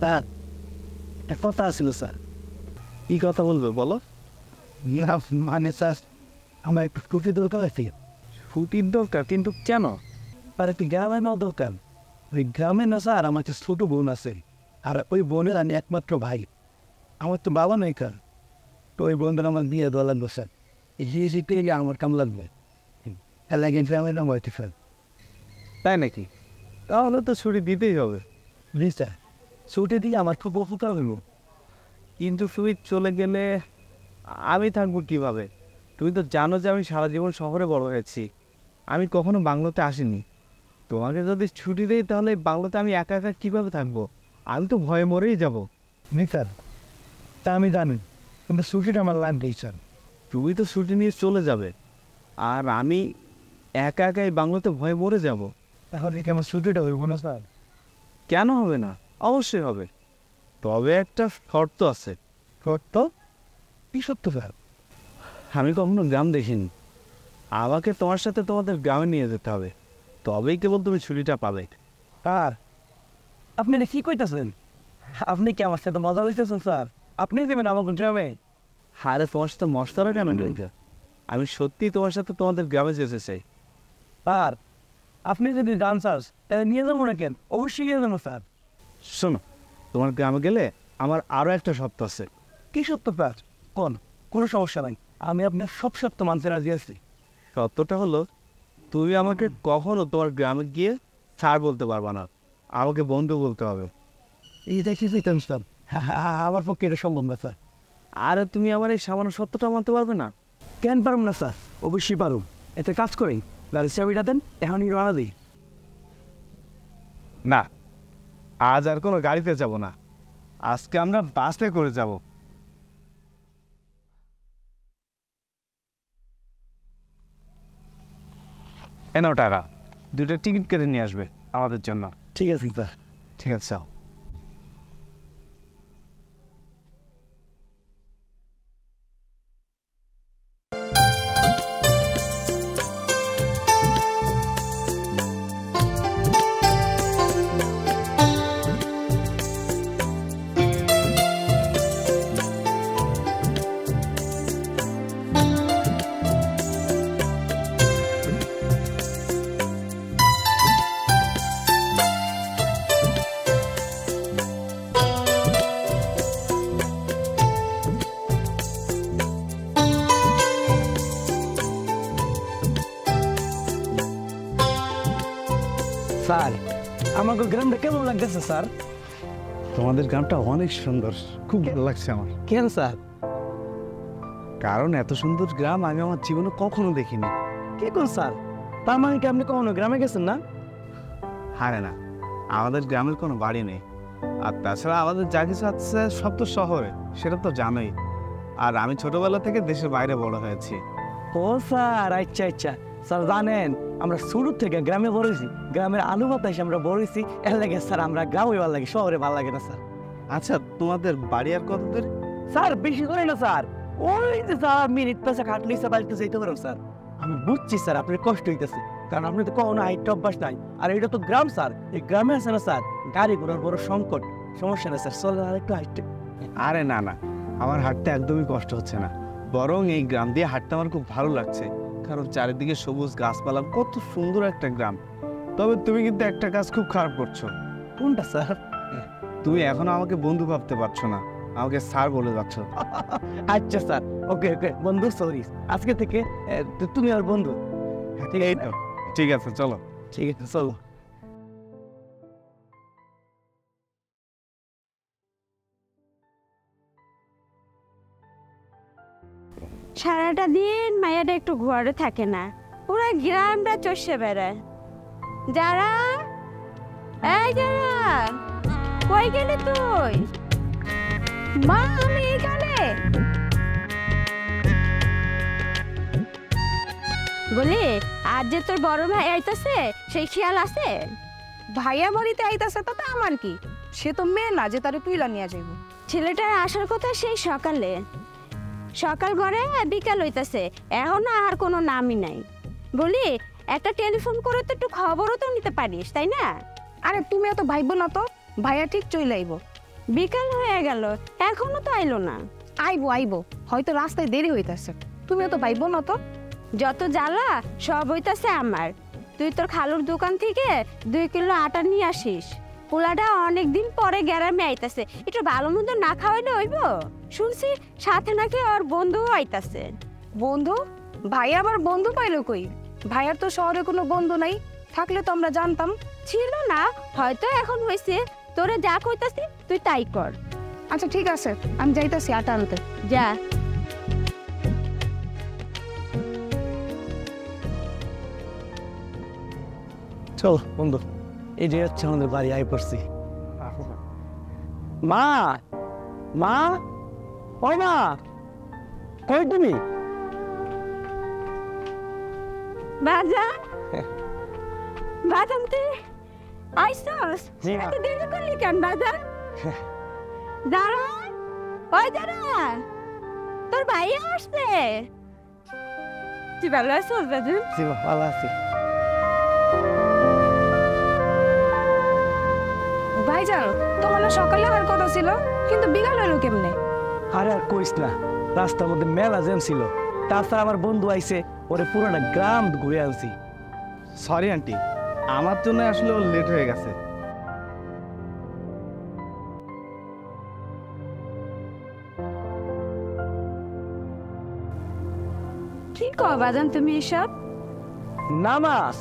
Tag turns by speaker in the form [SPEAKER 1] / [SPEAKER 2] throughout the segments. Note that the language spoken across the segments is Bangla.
[SPEAKER 1] স্যার একটা কথা ছিল স্যার।
[SPEAKER 2] কি কথা বলবে বলো?
[SPEAKER 1] না মানে স্যার আমার একটু ছুটি দরকার আছে।
[SPEAKER 2] ছুটির দরকার, কিন্তু কেন?
[SPEAKER 1] আর একটু গ্রামে নেওয়া দরকার। ওই গ্রামে না স্যার আমার একটা ছোটো বোন আছে, আর ওই বোনের আমি একমাত্র ভাই। আমার তো বাবা নেই কার, তো ওই বোনদের আমার বিয়ে দেওয়া লাগবে স্যার। এই জিনিসটি আমার কাম লাগবে, এর লাগে গ্রামে নাম হইতে স্যার।
[SPEAKER 2] তাই নাকি? তাহলে তো ছুটি দিতেই হবে।
[SPEAKER 1] জি স্যার, ছুটি দিয়ে আমার খুব উপকার হইব।
[SPEAKER 2] কিন্তু তুমি চলে গেলে আমি থাকবো কিভাবে? তুমি তো জানো যে আমি সারা জীবন শহরে বড় হয়েছি, আমি কখনো বাংলোতে আসিনি। তোমাকে যদি ছুটি দেই তাহলে বাংলোতে আমি একা একা কীভাবে থাকবো? আমি তো ভয়ে মরেই যাব।
[SPEAKER 1] নি স্যার, তা আমি জানি, কিন্তু ছুটিটা আমার লাগবেই স্যার।
[SPEAKER 2] তুমি তো ছুটি নিয়ে চলে যাবে, আর আমি একা একা এই বাংলোতে ভয়ে মরে যাব।
[SPEAKER 1] তাহলে কি আমার ছুটিটা হইব না স্যার?
[SPEAKER 2] কেন হবে না? অবশ্যই হবে, তবে একটা শর্ত আছে।
[SPEAKER 1] সত্য? কি সত্য স্যার?
[SPEAKER 2] আমি কখনো গ্রাম দেখিনি, আমাকে তোমার সাথে তোমাদের গ্রামে নিয়ে যেতে হবে, তবেই কেবল তুমি ছুটিটা পাবে।
[SPEAKER 1] স্যার আপনি এটা কি কইতেছেন? আপনি কি আমার সাথে মজা লইতেছেন স্যার? আপনি দেবেন আমাকে গ্রামে?
[SPEAKER 2] আরে তোমার সাথে মশলারা কেন রয়েছে? আমি সত্যি তোমার সাথে তোমাদের গ্রামে যেতে চাই।
[SPEAKER 1] স্যার আপনি যদি যান স্যার তাহলে নিয়ে যাবো না কেন? অবশ্যই নিয়ে যাবো স্যার।
[SPEAKER 2] শোনো, তোমার গ্রামে গেলে আমার আরও একটা শর্ত আছে।
[SPEAKER 1] কি সত্য স্যার? কোনো সমস্যা নাই, আমি আপনার সব সত্য মানতে রাজি আছি।
[SPEAKER 2] শর্তটা হলো, তুমি আমাকে কখনো তোমার গ্রামে গিয়ে স্যার বলতে পারবা না, আমাকে বন্ধু বলতে হবে।
[SPEAKER 1] এইটা কি চাইতেন স্যার? আমার পক্ষে এটা সম্ভব না স্যার।
[SPEAKER 2] আরে তুমি আমার এই সামান্য সত্যটা মানতে পারবে না?
[SPEAKER 1] কেন পারুম না স্যার? অবশ্যই পারুম। এতে কাজ করি, গাড়ির চাবিটা দেন, এখনই রওনা দিই।
[SPEAKER 2] না, আজ আর কোনো গাড়িতে যাব না, আজকে আমরা বাসে করে যাব। এনাও টাকা, 2টা টিকিট কেটে নিয়ে আসবে আমাদের জন্য।
[SPEAKER 1] ঠিক আছে স্যার।
[SPEAKER 2] ঠিক আছে, যাও।
[SPEAKER 1] স্যার আমাকে গ্রামটা কেমন লাগতেছে স্যার?
[SPEAKER 2] তোমাদের গ্রামটা অনেক সুন্দর, খুব ভালো লাগছে আমার।
[SPEAKER 1] কেন স্যার?
[SPEAKER 2] কারণ এত সুন্দর গ্রাম আমি আমার জীবনে কখনো দেখিনি।
[SPEAKER 1] কে কোন স্যার? তার মানে কি আপনি কখনো গ্রামে গেছেন না?
[SPEAKER 2] হারে না, আমাদের গ্রামের কোনো বাড়ি নেই, আর তাছাড়া আমাদের যা কিছু আছে সব তো শহরে, সেটা তো জানোই। আর আমি ছোটবেলা থেকে দেশের বাইরে বড় হয়েছি।
[SPEAKER 1] ও স্যার, আচ্ছা আচ্ছা। স্যার জানেন আমরা শুরু থেকে গ্রামে বড়েছি, গ্রামের আলু বাতাসে আমরা বড়েছি, এর লাগে স্যার আমরা গ্রামে ভালো লাগে, শহরে ভালো লাগে না স্যার।
[SPEAKER 2] আচ্ছা, তোমাদের বাড়ি আর কত দূর?
[SPEAKER 1] স্যার বেশি করে না স্যার, ওই যে স্যার মিনিট পাশে হাঁটলেই স্যার বাড়িতে যেতে পারেন স্যার। আমি বুঝছি স্যার আপনার কষ্ট হইতেছে, কারণ আপনি তো কখনো হাইট অভ্যাস নাই, আর এটা তো গ্রাম স্যার। এই গ্রামে আছে না স্যার গাড়ি ঘোড়ার বড় সংকট, সমস্যা নেই স্যার, চলেন আর একটু হাইটে।
[SPEAKER 2] আরে না না, আমার হাঁটতে একদমই কষ্ট হচ্ছে না, বরং এই গ্রাম দিয়ে হাঁটতে আমার খুব ভালো লাগছে, কারণ চারিদিকে সবুজ গাছপালা, কত সুন্দর একটা গ্রাম। তবে তুমি কিন্তু একটা কাজ খুব খারাপ করছো।
[SPEAKER 1] কোনটা স্যার?
[SPEAKER 2] তুমি এখনো আমাকে বন্ধু ভাবতে পারছো না, আমাকে স্যার বলে যাচ্ছ।
[SPEAKER 1] আচ্ছা স্যার, ওকে ওকে বন্ধু, সরি। আজকে থেকে তুমি আর বন্ধু। ঠিক আছে,
[SPEAKER 2] ঠিক আছে, চলো।
[SPEAKER 1] ঠিক আছে, চলো।
[SPEAKER 3] সারাটা দিন মায়াটা একটু ঘরে থাকে না, পুরো গ্রামটা চষে বেড়ায়। যারা, এই যারা, কই গেলি তুই? মা আমি এখানে। বলি আজ যে তোর বড় ভাই আইতাছে, সেই খেয়াল আছে?
[SPEAKER 4] ভাইয়া বাড়িতে আইতাছে তো আমার কি, সে তো মেয়ে না যে তারে তুইলা নিয়ে যাইব।
[SPEAKER 3] ছেলেটার আসার কথা সেই সকালে, সকাল ঘরে বিকাল হইতাছে, এখন আর কোনো নামই নাই। বলি একটা টেলিফোন করে তো একটু খবরও তো নিতে পারিস, তাই না?
[SPEAKER 4] আরে তুমি এত ভাইব না তো, ভাইয়া ঠিক চলে আইব।
[SPEAKER 3] বিকাল হয়ে গেল, এখনো তো আইলো না।
[SPEAKER 4] আইবো আইবো, হয়তো রাস্তায় দেরি হইতাছে। তুমিও তো পাইবো না তো।
[SPEAKER 3] যত জ্বালা সব হইতাছে আমার। তুই তোর খালুর দোকান থেকে 2 কিলো আটা নিয়ে আসিস। পোলাটা অনেকদিন পরে গ্রামে আইতাছে, একটু ভালো মন্দ না খাওয়াইলে হইব? শুনছি সাথে নাকি ওর বন্ধুও আইতাছে।
[SPEAKER 4] বন্ধু? ভাই আবার বন্ধু পাইলো কই? ভাইয়ার তো শহরে কোনো বন্ধু নাই, থাকলে তো আমরা জানতাম।
[SPEAKER 3] ছিল না, হয়তো এখন হয়েছে। তোরে যা কইতাছি তুই তাই কর।
[SPEAKER 4] আচ্ছা ঠিক আছে, আমি যাইতাছি আটা আনতে।
[SPEAKER 3] যা।
[SPEAKER 1] চল বন্ধু, এই যে হচ্ছে আমাদের বাড়ি, আই পড়ছি। মা, মা, ওই মা, কই তুমি?
[SPEAKER 3] বাজান, বাজান তুই আইসস?
[SPEAKER 1] জি মা।
[SPEAKER 3] এত দেরি করলি কেন বাজান? দাঁড়া, ওই দাঁড়া, তোর ভাই আসছে। তুই ভালো আছিস বাজান?
[SPEAKER 1] জি মা, ভালো আছি।
[SPEAKER 4] ভাইজান, তোমার না সকালে আসার কথা ছিল, কিন্তু বিকাল হলো কেমনে?
[SPEAKER 1] আরে আর কইস না, রাস্তার মধ্যে মেলা জ্যাম ছিল। তাছাড়া আমার বন্ধু আইছে, ওরে পুরোটা গ্রাম ঘুরে আনছি।
[SPEAKER 2] সরি আন্টি, আমার জন্য আসলে লেট হয়ে গেছে।
[SPEAKER 3] কি কও বাজান তুমি এসব?
[SPEAKER 1] নামাজ,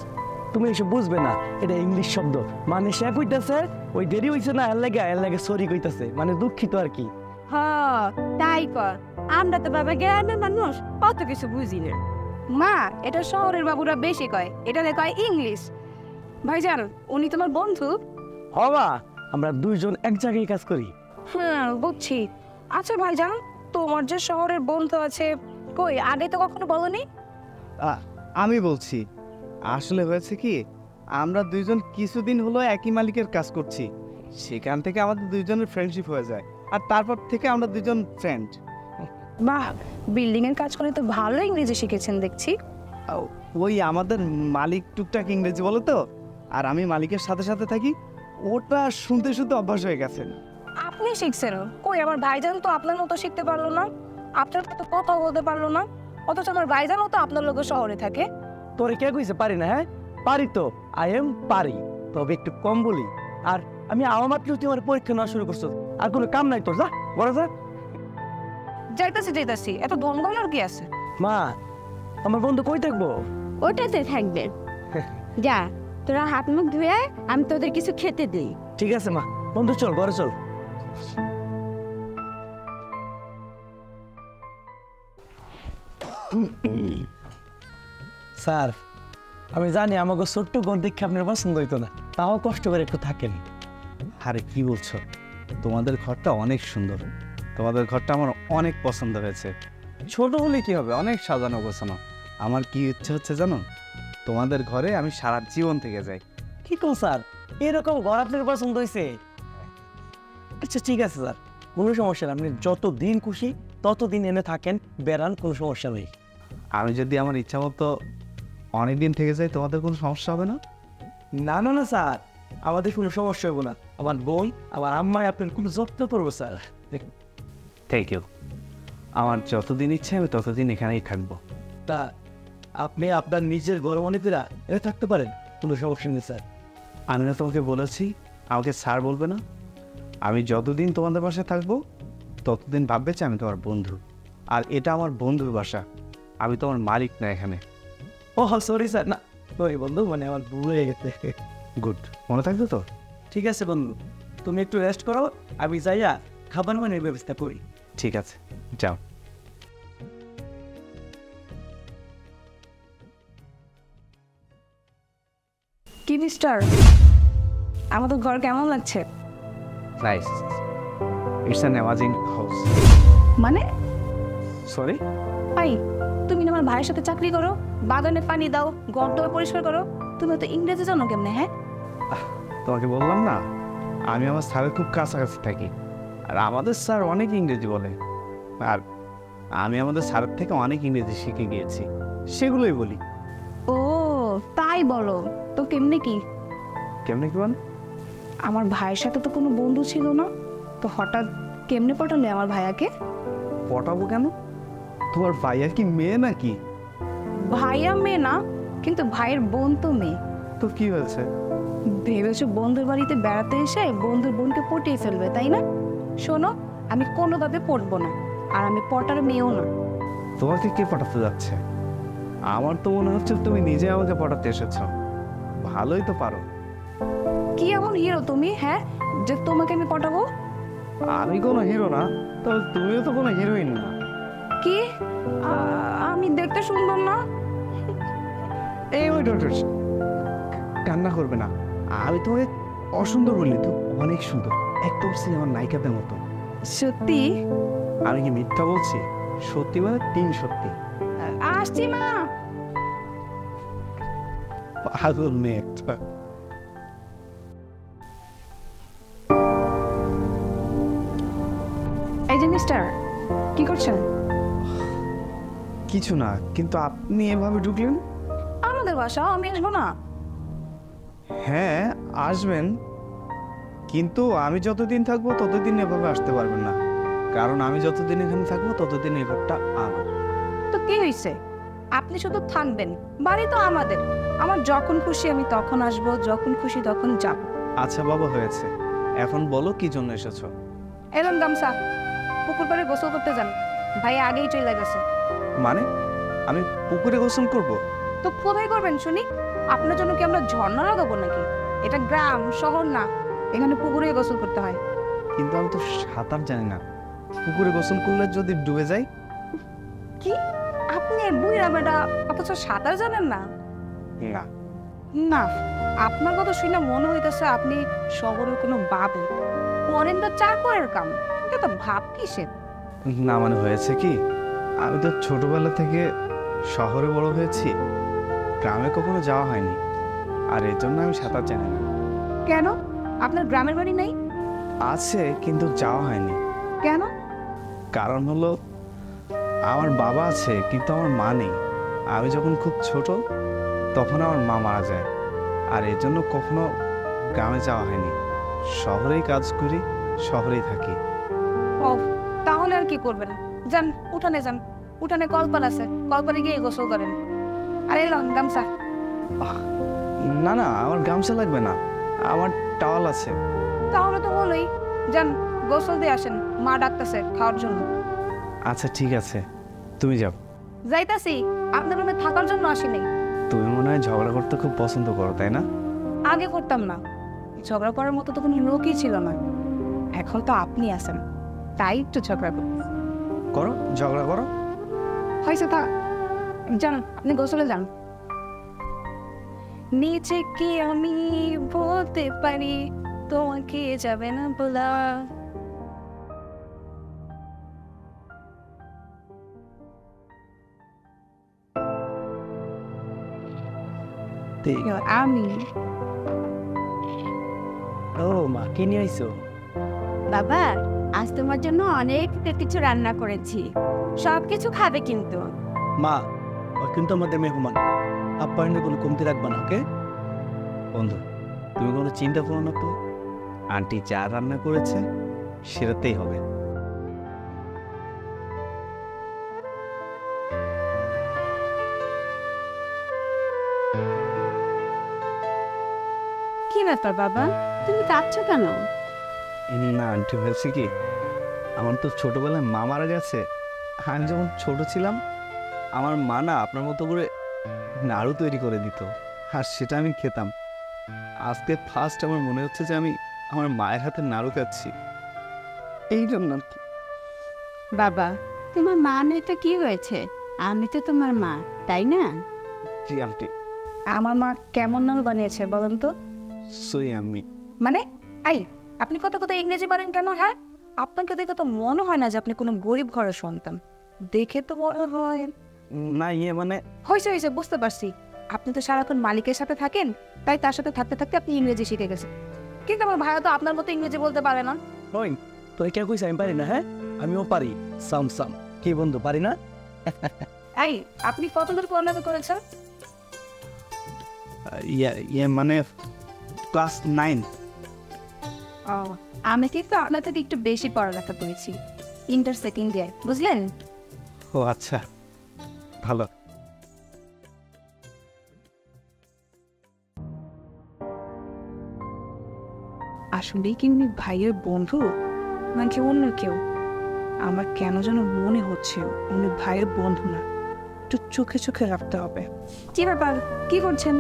[SPEAKER 1] তুমি এসব বুঝবে না, এটা ইংলিশ শব্দ। মানে সে কইতাছে ওই দেরি হইছে না, এর লাগে সরি কইতাছে, মানে দুঃখিত আর কি।
[SPEAKER 3] হ, তাই কর। আমরা তো বাবা গ্রামের মানুষ, অত কিছু বুঝি না।
[SPEAKER 4] মা, এটা শহরের বাবুরা বেশি কয়, এটা কয় ইংলিশ। ভাইজান, উনি তোমার বন্ধু?
[SPEAKER 1] হবা, আমরা দুইজন এক জায়গায় কাজ করি।
[SPEAKER 4] হ্যাঁ বুঝছি। আচ্ছা ভাইজান, তোমার যে শহরের বন্ধু আছে, কই আগে তো কখনো বলনি?
[SPEAKER 2] আমি বলছি, আসলে হয়েছে কি, আমরা দুইজন কিছুদিন হলো একই মালিকের কাজ করছি। সেখান থেকে আমাদের দুইজনের ফ্রেন্ডশিপ হয়ে যায়, আর তারপর থেকে আমরা দুজন ফ্রেন্ড।
[SPEAKER 4] বাহ, বিল্ডিং এর কাজ করে তো ভালো ইংরেজি শিখেছেন দেখছি।
[SPEAKER 2] ওই আমাদের মালিক টুকটাক ইংরেজি বলে তো, আর আমি মালিকের সাথে সাথে থাকি, ওটা শুনতে শুনতে অভ্যাস হয়ে গেছে।
[SPEAKER 4] আপনি শিখছেন? কই আমার ভাইজান তো আপনার মতো শিখতে পারলো না, আপনার মতো কথা বলতে পারলো না, অথচ আমার ভাইজানও তো আপনার লোক শহরে থাকে।
[SPEAKER 1] তোরে কে কইছে পারি না? হ্যাঁ পারি তো, আই এম পারি, তবে একটু কম বলি। আর আমি আমার মাত্র তুই আমার পরীক্ষা নেওয়া শুরু করছো, আর কোনো কাম নাই তোর, যা বড় যা।
[SPEAKER 4] যাইতাছি, এত ধমকানোর কি আছে?
[SPEAKER 1] মা, আমার বন্ধু কই থাকবো?
[SPEAKER 3] ওটাতে থাকবে। যা, তোরা হাত মুখ ধুয়ে আমি তোদের কিছু খেতে দিই।
[SPEAKER 1] ঠিক আছে মা, বন্ধু চল ঘরে চল। স্যার, আমি জানি আমাকে ছোট্ট ঘর দেখে আপনার পছন্দ হইতো না, তাও কষ্ট করে একটু থাকেন।
[SPEAKER 2] আরে কি বলছো, তোমাদের ঘরটা অনেক সুন্দর, তোমাদের ঘরটা আমার অনেক পছন্দ হয়েছে। ছোট হলে কি হবে, অনেক সাজানো গোছানো। আমার কি ইচ্ছে হচ্ছে জানো, তোমাদের ঘরে আমি সারা জীবন থেকে যাই।
[SPEAKER 1] কি কো স্যার, এরকম ঘর আপনার পছন্দ হয়েছে? আচ্ছা ঠিক আছে স্যার, কোনো সমস্যা নেই, আপনি যতদিন খুশি ততদিন এনে থাকেন, বেড়ান, কোনো সমস্যা নেই।
[SPEAKER 2] আমি যদি আমার ইচ্ছা মতো অনেকদিন থেকে যাই, তোমাদের কোনো সমস্যা হবে না?
[SPEAKER 1] না না না স্যার, আমাদের কোনো সমস্যা হবে না, আমার বোন আমার আম্মাই আপনার কোনো যত্ন করবো স্যার।
[SPEAKER 2] Thank you. আমার যতদিন ইচ্ছে আমি ততদিন এখানেই থাকবো।
[SPEAKER 1] তা আপনি আপনার নিজের গরমণীরা এনে থাকতে পারেন, কোনো সমস্যা নেই স্যার।
[SPEAKER 2] আমি না তোমাকে বলেছি আমাকে স্যার বলবে না? আমি যতদিন তোমাদের বাসায় থাকবো ততদিন ভাববে যে আমি তোমার বন্ধু, আর এটা আমার বন্ধুর বাসা, আমি তোমার মালিক না এখানে।
[SPEAKER 1] ও সরি স্যার, না ওই বন্ধু, মানে আমার ভুল হয়ে গেছে।
[SPEAKER 2] গুড, মনে থাকবে তো?
[SPEAKER 1] ঠিক আছে বন্ধু, তুমি একটু রেস্ট করো, আমি যাইয়া খাবার মানের ব্যবস্থা করি।
[SPEAKER 2] ঠিক আছে, যাও।
[SPEAKER 4] কি মিস্টার, আমাদের ঘর কেমন লাগছে?
[SPEAKER 2] Nice, it's an amazing house.
[SPEAKER 4] মানে
[SPEAKER 2] সরি?
[SPEAKER 4] ভাই, তুমি না আমার ভাইয়ের সাথে চাকরি করো, বাগানে পানি দাও, ঘর দোর পরিষ্কার করো, তুমি তো ইংরেজি জানো কেমনে? হ্যাঁ,
[SPEAKER 2] তোমাকে বললাম না, আমি আমার স্যারের খুব কাছাকাছি থাকি, আর আমাদের স্যার অনেক ইংরেজি বলে, আর আমি আমাদের স্যারের থেকে অনেক ইংরেজি শিখে গিয়েছি, সেগুলোই বলি।
[SPEAKER 4] ও তাই বলো তো, কেমনে কি?
[SPEAKER 2] কেমনি কি মানে?
[SPEAKER 4] আমার ভাইয়ের সাথে তো কোনো বন্ধু ছিল না, তো হঠাৎ কেমনে পটালে আমার ভাইয়াকে?
[SPEAKER 2] পটাবো কেন? তোমার ভাইয়া কি মেয়ে নাকি?
[SPEAKER 4] ভাইয়া মেয়ে না, কিন্তু ভাইয়ের বোন তো মেয়ে।
[SPEAKER 2] তো কি হয়েছে?
[SPEAKER 4] ভেবেছো বন্ধুর বাড়িতে বেড়াতে এসে বন্ধুর বোনকে পটিয়ে ফেলবে, তাই না? শোনো, আমি কোনোভাবে পটবো না, আর আমি পটার মেয়েও না।
[SPEAKER 2] তোমাকে কে পটাতে যাচ্ছে? আমার তো মনে হচ্ছে তুমি নিজে আমাকে পটাতে এসেছো। ভালোই তো পারো।
[SPEAKER 4] কি এমন হিরো তুমি, হ্যাঁ, যে তোমাকে আমি পটাবো?
[SPEAKER 2] আমি কোনো হিরো না, তবে তুমিও তো কোনো হিরোইন না।
[SPEAKER 4] কি আমি দেখতে সুন্দর না?
[SPEAKER 2] এই ওই কান্না করবে না। আমি তোমাকে অসুন্দর বললি তো? অনেক সুন্দর, একদম সিনেমার নায়িকাদের মতো।
[SPEAKER 4] সত্যি?
[SPEAKER 2] আমি কি মিথ্যা বলছি? সত্যি মানে 3 সত্যি।
[SPEAKER 4] আসছি মা।
[SPEAKER 2] পাগল মেয়ে একটা।
[SPEAKER 4] এই যে মিস্টার, কি করছেন?
[SPEAKER 2] কিছু না, কিন্তু আপনি এভাবে ঢুকলেন?
[SPEAKER 4] আমাদের বাসা, আমি আসবো না?
[SPEAKER 2] হ্যাঁ আসবেন, কিন্তু আমি যতদিন থাকবো ততদিন এভাবে আসতে পারবেন না, কারণ আমি যতদিন এখানে থাকবো ততদিন এই ঘরটা আমার।
[SPEAKER 4] তো কি হয়েছে? আপনি শুধু থাকবেন, বাড়ি তো আমাদের। আমার যখন খুশি আমি তখন আসবো, যখন খুশি তখন যাব।
[SPEAKER 2] আচ্ছা বাবা, হয়েছে, এখন বলো কি জন্য এসেছো?
[SPEAKER 4] এলাম গামছা, পুকুর পাড়ে গোসল করতে যান, ভাই আগেই চলে গেছে।
[SPEAKER 2] মানে আমি পুকুরে গোসল করব?
[SPEAKER 4] তো কোথায় করবেন শুনি? আপনার জন্য কি আমরা ঝর্ণা লাগাবো নাকি? এটা গ্রাম, শহর না, এখানে পুকুরে গোসল করতে হয়।
[SPEAKER 2] কিন্তু আমি তো সাঁতার জানি না, পুকুরে গোসল করলে যদি ডুবে যাই?
[SPEAKER 4] কি আপনি বুইড়া বেটা, অথচ সাঁতার জানেন না?
[SPEAKER 2] না।
[SPEAKER 4] না, আপনার কথা শুনে মনে হইতেছে আপনি শহরের কোনো বাবু, করেন তো চাকরের কাম। এটা তো ভাব কিসের?
[SPEAKER 2] না মানে হয়েছে কি, আমি তো ছোটবেলা থেকে শহরে বড় হয়েছি, গ্রামে কখনো যাওয়া হয়নি, আর এর জন্য আমি সাঁতার জানি না।
[SPEAKER 4] কেন, আপনার গ্রামের বাড়ি নেই?
[SPEAKER 2] আছে, কিন্তু যাওয়া হয়নি।
[SPEAKER 4] কেন?
[SPEAKER 2] কারণ হলো আমার বাবা আছে কিন্তু আমার মা নেই। আমি যখন খুব ছোট তখন আমার মা মারা যায়, আর এর জন্য কখনো গ্রামে যাওয়া হয়নি। শহরেই কাজ করি, শহরেই থাকি।
[SPEAKER 4] ও, তাহলে আর কি করবেন? যান উঠানে যান, উঠানে কলপার আছে, কলপারে গিয়ে গোসল করেন। আরে লন গামছা।
[SPEAKER 2] না না, আমার গামছা লাগবে না, আমার টাওয়াল আছে।
[SPEAKER 4] তাহলে তো বলোই, যান গোসল দিয়ে আসেন, মা ডাকতেছে খাওয়ার জন্য।
[SPEAKER 2] আচ্ছা ঠিক আছে, তুমি যাও।
[SPEAKER 4] যাইতাছি, আপনার রুমে থাকার জন্য আসিনি।
[SPEAKER 2] তুমি মনে হয় ঝগড়া করতে খুব পছন্দ করো, তাই না?
[SPEAKER 4] আগে করতাম না, ঝগড়া করার মতো তো কোনো লোকই ছিল না। এখন তো আপনি আছেন, তাই একটু ঝগড়া করি।
[SPEAKER 2] করো, ঝগড়া করো।
[SPEAKER 4] হয়েছে থাক, যান আপনি গোসলে যান। নিজেকে আমি বলতে পারি, তোমাকে যাবে না বলা। আমি
[SPEAKER 1] ও মা, কি নিয়ে আইছো?
[SPEAKER 3] বাবা, আজ তোমার জন্য অনেক কিছু রান্না করেছি, সব কিছু খাবে কিন্তু।
[SPEAKER 1] মা, ও কিন্তু আমাদের মেহমান, আপ্যায়নে কোনো কমতি রাখবা না, ওকে?
[SPEAKER 2] বন্ধু, তুমি কোনো চিন্তা করো না তো, আন্টি যা রান্না করেছে সেটাতেই হবে।
[SPEAKER 3] কি ব্যাপার বাবা, তুমি কাঁদছো কেন?
[SPEAKER 2] না আন্টি, হয়েছে কি, আমার তো ছোটবেলায় মা মারা গেছে। আমি যখন ছোট ছিলাম আমার মা না আপনার মতো করে নাড়ু তৈরি করে দিত, আর সেটা আমি খেতাম। আজকে ফার্স্ট আমার মনে হচ্ছে যে আমি আমার মায়ের হাতে নাড়ু খাচ্ছি, এই জন্য আর কি।
[SPEAKER 3] বাবা, তোমার মা নেই তো কি হয়েছে, আমি তো তোমার মা, তাই না?
[SPEAKER 2] জি আন্টি।
[SPEAKER 4] আমার মা কেমন নাম বানিয়েছে বলেন তো?
[SPEAKER 2] সই আমি
[SPEAKER 4] মানে আই, আপনি কত কত ইংরেজি পারেন কেন? হ্যাঁ, আপনাকে দেখে তো মনে হয় না যে আপনি কোনো গরিব ঘরের সন্তান, দেখে তো মনে হয়।
[SPEAKER 2] না মানে
[SPEAKER 4] হয়েছে হয়েছে, বুঝতে পারছি, আপনি তো সারাক্ষণ মালিকের সাথে থাকেন, তাই তার সাথে থাকতে থাকতে আপনি ইংরেজি শিখে গেছেন। কিন্তু আমার ভাইয়া তো আপনার মতো ইংরেজি বলতে পারে না।
[SPEAKER 1] ওই তোর কে কইছে আমি পারি না? হ্যাঁ, আমিও পারি, সাম সাম। কি বন্ধু, পারি না?
[SPEAKER 4] এই, আপনি কতদূর পড়ালেখা করেছেন?
[SPEAKER 2] মানে ক্লাস 9।
[SPEAKER 4] আমি কিন্তু আপনার থেকে একটু বেশি পড়ালেখা করেছি, ইন্টার সেকেন্ড ইয়ার, বুঝলেন?
[SPEAKER 2] ও আচ্ছা, ভালো।
[SPEAKER 4] আসলেই কি উনি ভাইয়ের বন্ধু নাকি অন্য কেউ? আমার কেন যেন মনে হচ্ছে উনি ভাইয়ের বন্ধু না, একটু চোখে চোখে রাখতে হবে। কি ব্যাপার, কি করছেন?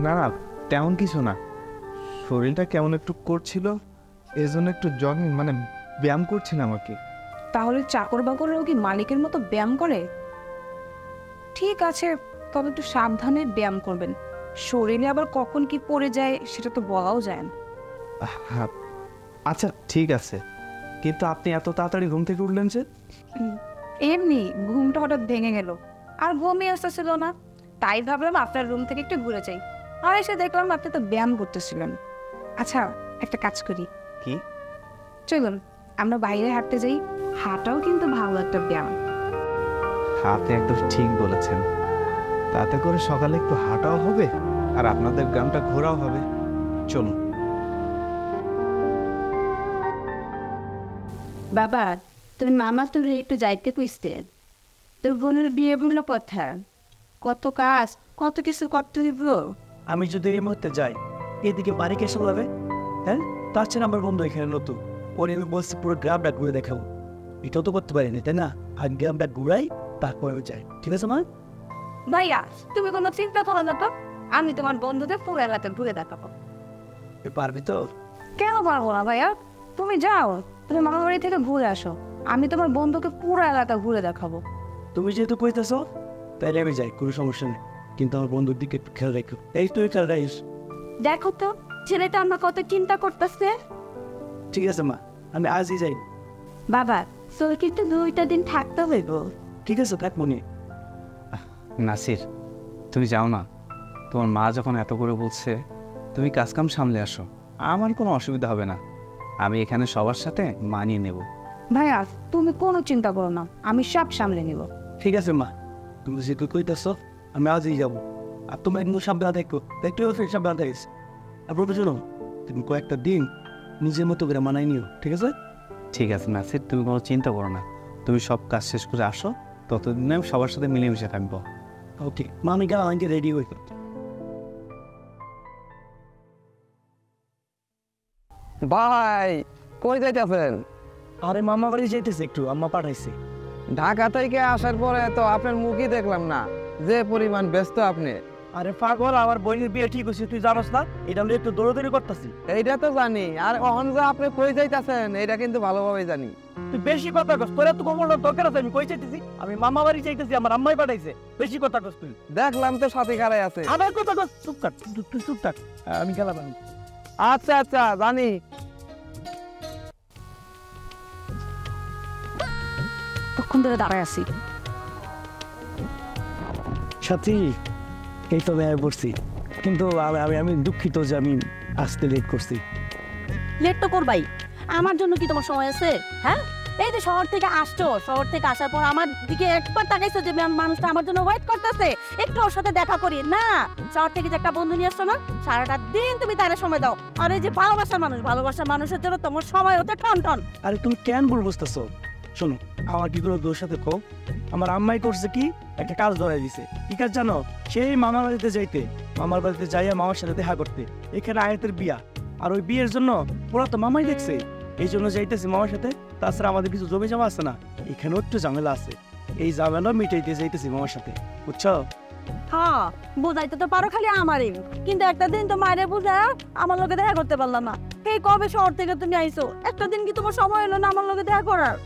[SPEAKER 2] না না, তেমন কিছু না, শরীরটা কেমন একটু করছিল, এই জন্য একটু জগিং মানে ব্যায়াম করছিলাম আর কি।
[SPEAKER 4] তাহলে চাকর বাকররাও কি মালিকের মতো ব্যায়াম করে? ঠিক আছে, তবে একটু সাবধানে ব্যায়াম করবেন, শরীরে আবার কখন কি পড়ে যায় সেটা তো বলাও যায় না।
[SPEAKER 2] হ্যাঁ আচ্ছা ঠিক আছে, কিন্তু আপনি এত তাড়াতাড়ি ঘুম থেকে উঠলেন যে?
[SPEAKER 4] এমনি ঘুমটা হঠাৎ ভেঙে গেল, আর ঘুমিয়ে আসতেছিল না, তাই ভাবলাম আপনার রুম থেকে একটু ঘুরে যাই, আর এসে দেখলাম আপনি তো ব্যায়াম করতেছিলেন। আচ্ছা একটা কাজ করি,
[SPEAKER 2] কি?
[SPEAKER 4] চলুন আমরা বাইরে হাঁটতে যাই, হাঁটাও কিন্তু ভালো একটা ব্যায়াম।
[SPEAKER 2] আপনি একদম ঠিক বলেছেন, তাতে করে সকালে একটু হাঁটাও হবে আর আপনাদের গ্রামটা ঘোরাও হবে। চলুন।
[SPEAKER 3] বাবা, তুমি মামা তোর একটু যাইতে কইতে, তোর বোনের বিয়ে বললো কথা, কত কাজ কত কিছু করতে হইব।
[SPEAKER 1] আমি যদি এই মুহূর্তে যাই, এদিকে বাড়ি কে সামলাবে? হ্যাঁ, তার চেয়ে আমার বন্ধু এখানে নতুন, ওরে আমি বলছি পুরো গ্রামটা ঘুরে দেখাবো, এটাও তো করতে পারিনি তাই না? আর গ্রামটা ঘুরাই তারপরে যাই, ঠিক আছে মা?
[SPEAKER 4] ভাইয়া তুমি কোনো চিন্তা করো না তো, আমি তোমার বন্ধুদের পুরো এলাকা ঘুরে দেখাবো।
[SPEAKER 1] পারবি তো?
[SPEAKER 4] কেন পারবো না ভাইয়া, তুমি যাও, তুমি মামার বাড়ি থেকে ঘুরে আসো, আমি তোমার বন্ধুকে পুরো এলাকা ঘুরে দেখাবো।
[SPEAKER 1] তুমি যেহেতু কইতেছ তাইলে আমি যাই, কোনো সমস্যা নেই, কিন্তু আমার বন্ধুর দিকে একটু খেয়াল রেখো। এই তুই খেয়াল রাখিস।
[SPEAKER 3] দেখো তো ছেলেটা আমার কত চিন্তা করতেছে।
[SPEAKER 1] ঠিক আছে মা, আমি আজই যাই।
[SPEAKER 3] বাবা তোর কিন্তু 2টা দিন থাকতে হইব।
[SPEAKER 1] ঠিক আছে থাক মনে।
[SPEAKER 2] নাসির, তুমি যাও না, তোমার মা যখন এত করে বলছে তুমি কাজকাম সামলে আসো, আমার কোনো অসুবিধা হবে না, আমি এখানে সবার সাথে মানিয়ে নেব।
[SPEAKER 4] ভাইয়া তুমি কোনো চিন্তা করো না, আমি সব সামলে নিব।
[SPEAKER 1] ঠিক আছে মা, তুমি যেহেতু কইতেছ আমি আজই যাবো, আর তুমি একদম সাবধানে দেখো, দেখতে সাবধানে থাকিস। আর বলতে শোনো, তুমি কয়েকটা দিন নিজের মতো করে মানাই নিও, ঠিক আছে?
[SPEAKER 2] ঠিক আছে নাসির, তুমি কোনো চিন্তা করো না, তুমি সব কাজ শেষ করে আসো, ততদিনে আমি সবার সাথে মিলেমিশে থাকবো।
[SPEAKER 1] ওকে মা, আমি গেলাম, আমাকে রেডি হইতো।
[SPEAKER 5] ভাই কই যাইতেছেন?
[SPEAKER 1] আরে মামা বাড়ি যাইতেছে একটু, আম্মা পাঠাইছে।
[SPEAKER 5] ঢাকা থেকে আসার পরে তো আপনার মুখই দেখলাম না, যে পরিমাণ ব্যস্ত আপনি।
[SPEAKER 1] আরে পাগল, আমার বোনের বিয়ে ঠিক হয়েছে, তুই জানোস না? এটা আমি একটু দৌড়াদৌড়ি করতেছি।
[SPEAKER 5] এইটা তো জানি, আর কখন যে আপনি কই যাইতেছেন এটা কিন্তু ভালোভাবে জানি।
[SPEAKER 1] তুই বেশি কথা কস, তোর এত কমল দরকার আছে? আমি কই চাইতেছি, আমি মামা বাড়ি চাইতেছি, আমার আম্মাই পাঠাইছে। বেশি কথা কস তুই।
[SPEAKER 5] দেখলাম তো সাথে কারাই আছে।
[SPEAKER 1] আমার কথা কস, চুপ থাক, তুই চুপ থাক, আমি গেলাম।
[SPEAKER 5] আচ্ছা আচ্ছা জানি।
[SPEAKER 4] কখন ধরে দাঁড়ায় আছি।
[SPEAKER 1] সাথী, এই তো ব্যয় পড়ছি, কিন্তু আমি দুঃখিত যে আমি আসতে লেট করছি।
[SPEAKER 6] লেট তো করবাই, আমার জন্য কি তোমার সময় আছে? হ্যাঁ, এই যে শহর থেকে আসছো, শহর থেকে আসার পর আমার দিকে একবার তাকাইছো যে মানুষটা আমার জন্য ওয়েট করতেছে, একটু ওর সাথে দেখা করি না? শহর থেকে যে একটা বন্ধু নিয়ে আসছো না, সারাটা দিন তুমি তার সময় দাও, আর এই যে ভালোবাসার মানুষের জন্য তোমার সময় হতে টন টন।
[SPEAKER 1] আরে তুমি কেন ভুল বুঝতেছো? শোনো, আমার কি কোনো দোষ সাথে কো? আমার আম্মাই করছে কি, একটা কাজ ধরাই দিছে। কি কাজ জানো? সেই মামার বাড়িতে যাইতে, মামার বাড়িতে যাইয়া মামার সাথে দেখা করতে। এখানে আয়াতের বিয়া, আর ওই বিয়ের জন্য পুরো তো মামাই দেখছে, এই জন্য যাইতেছি মামার সাথে। তাছাড়া আমাদের কিছু জমি জমা আছে না, এখানেও একটু ঝামেলা আছে, এই ঝামেলা মিটাইতে যাইতেছি মামার সাথে, বুঝছো?
[SPEAKER 6] হ্যাঁ, বুঝাইতে তো পারো খালি আমারই, কিন্তু একটা দিন তো মায়ের বুঝা আমার লোকে দেখা করতে পারলাম না। এই কবে শহর থেকে তুমি আইছো, একটা দিন কি তোমার সময় হলো না আমার লোকে দেখা করার?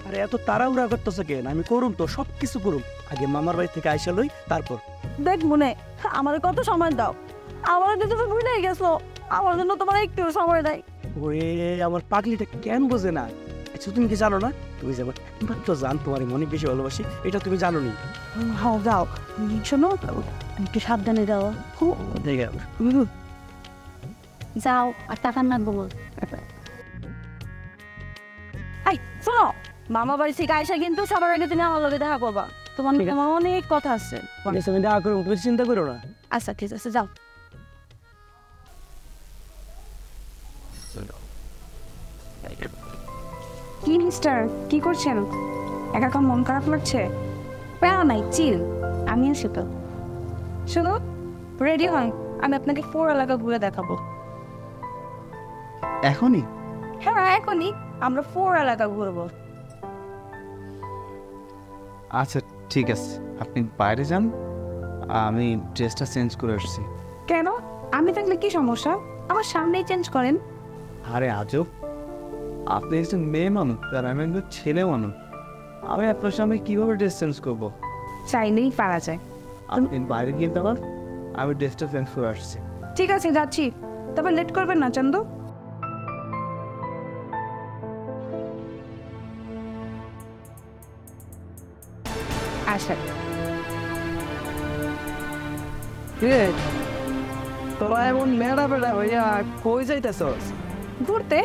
[SPEAKER 1] আরে এত তাড়াহুড়া করতেছো কেন? আমি করুম তো, সব কিছু করুম, আগে মামার বাড়ি থেকে আইসা লই তারপর।
[SPEAKER 6] দেখ মনে, আমার কত সময় দাও, আমার তো তুমি ভুলে গেছো, আমার জন্য তোমার একটু সময় দেয়।
[SPEAKER 1] ওরে আমার পাগলিটা কেন বোঝে না? আচ্ছা তুমি কি জানো না, তুমি যাবো একমাত্র জান তোমার মনে বেশি ভালোবাসি, এটা তুমি জানো নি?
[SPEAKER 6] হ্যাঁ যাও, শোনো একটু সাবধানে যাও। যাও, আর টাকা না বল। এই শোনো, মামা বাড়ি থেকে আইসা কিন্তু সবার আগে তুমি আমার লগে দেখা করবা, তোমার আমার অনেক কথা আছে।
[SPEAKER 1] আমি দেখা করবো, তুমি চিন্তা করো না।
[SPEAKER 6] আচ্ছা ঠিক আছে, যাও।
[SPEAKER 4] কি মিস্টার, কি করছেন? একা এখন মন খারাপ লাগছে? প্যারা নাই, চিল, আমি আছি তো। শুনো, রেডি হন, আমি আপনাকে 4 এলাকা ঘুরে দেখাবো।
[SPEAKER 2] এখনই?
[SPEAKER 4] হ্যাঁ এখনই, আমরা 4 এলাকা ঘুরবো।
[SPEAKER 2] আচ্ছা ঠিক আছে, আপনি বাইরে যান, আমি ড্রেসটা চেঞ্জ করে আসছি।
[SPEAKER 4] কেন? আমি থাকলে কি সমস্যা? আমার সামনেই চেঞ্জ করেন।
[SPEAKER 2] আরে আজব, আপনি একজন মেয়ে মানুষ আর আমি একজন ছেলে মানুষ, আমি আপনার সামনে কীভাবে ড্রেস চেঞ্জ করবো?
[SPEAKER 4] চাইলেই পারা যায়।
[SPEAKER 2] আপনি বাইরে গিয়ে দাঁড়ান, আমি ড্রেসটা চেঞ্জ করে আসছি।
[SPEAKER 4] ঠিক আছে যাচ্ছি, তবে লেট করবেন না চন্দু। আচ্ছা
[SPEAKER 5] কিরে তোরা এমন মেড়া বেড়া হইয়া কই যাইতেছস?
[SPEAKER 4] ঘুরতে।